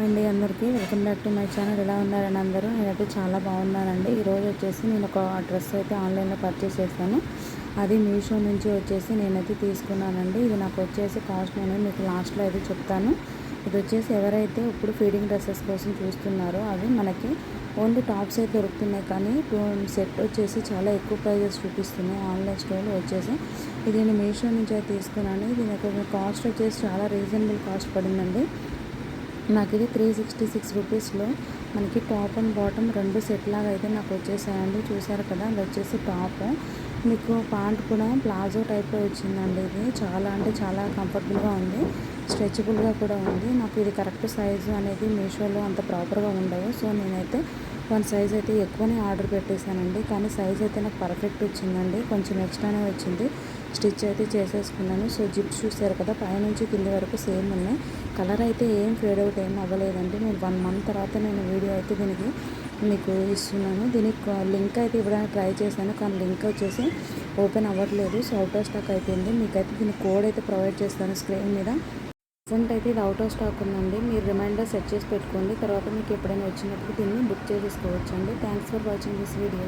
అండి అందరికీ welcome back to my channel. ఎలా ఉన్నారని అందరూ? నేనైతే చాలా బాగున్నానండి. ఈరోజు వచ్చేసి నేను ఒక డ్రెస్ అయితే ఆన్లైన్లో పర్చేస్ చేశాను. అది మీషో నుంచి వచ్చేసి నేనైతే తీసుకున్నానండి. ఇది నాకు వచ్చేసి కాస్ట్ నేను మీకు లాస్ట్లో అయితే చెప్తాను. ఇది వచ్చేసి ఎవరైతే ఇప్పుడు ఫీడింగ్ డ్రెస్సెస్ కోసం చూస్తున్నారో అవి మనకి ఓన్లీ టాప్స్ అయితే దొరుకుతున్నాయి, కానీ సెట్ వచ్చేసి చాలా ఎక్కువ ప్రైజెస్ చూపిస్తున్నాయి ఆన్లైన్ స్టోర్లో వచ్చేసి. ఇది నేను మీషో నుంచి అయితే తీసుకున్నాను. ఇది నాకు కాస్ట్ వచ్చేసి చాలా రీజనబుల్ కాస్ట్ పడిందండి. నాకు ఇది 366 రూపీస్లో మనకి టాప్ అండ్ బాటమ్ రెండు సెట్ లాగా అయితే నాకు వచ్చేసాయండి. చూసారు కదా, అది వచ్చేసి టాప్, మీకు ప్యాంట్ కూడా ప్లాజో టైప్లో వచ్చిందండి. ఇది చాలా అంటే చాలా కంఫర్టబుల్గా ఉంది, స్ట్రెచబుల్గా కూడా ఉంది. నాకు ఇది కరెక్ట్ సైజు అనేది మీషోలో అంత ప్రాపర్గా ఉండవు, సో నేనైతే వన్ సైజ్ అయితే ఎక్కువనే ఆర్డర్ పెట్టేశానండి. కానీ సైజ్ అయితే నాకు పర్ఫెక్ట్ వచ్చిందండి, కొంచెం ఎక్స్ట్రానే వచ్చింది. స్టిచ్ అయితే చేసేసుకున్నాను. సో జిప్స్ చూసారు కదా, పైనుంచి కింది వరకు సేమ్ ఉన్నాయి. కలర్ అయితే ఏం ఫేడ్ అవుట్ ఏం అవ్వలేదండి. నేను 1 మంత్ తర్వాత నేను వీడియో అయితే దీనికి మీకు ఇస్తున్నాను. దీనికి లింక్ అయితే ఇవ్వడానికి ట్రై చేశాను, కానీ లింక్ వచ్చేసి ఓపెన్ అవ్వట్లేదు. సో అవుట్ ఆఫ్ స్టాక్ అయిపోయింది. మీకైతే దీని కోడ్ అయితే ప్రొవైడ్ చేస్తాను స్క్రీన్ మీద. ప్రెజెంట్ అయితే ఇది అవుట్ ఆఫ్ స్టాక్ ఉందండి. మీరు రిమైండర్ సెట్ చేసి పెట్టుకోండి, తర్వాత మీకు ఎప్పుడైనా వచ్చినప్పుడు దీన్ని బుక్ చేసేసుకోవచ్చు అండి. Thanks for watching this video.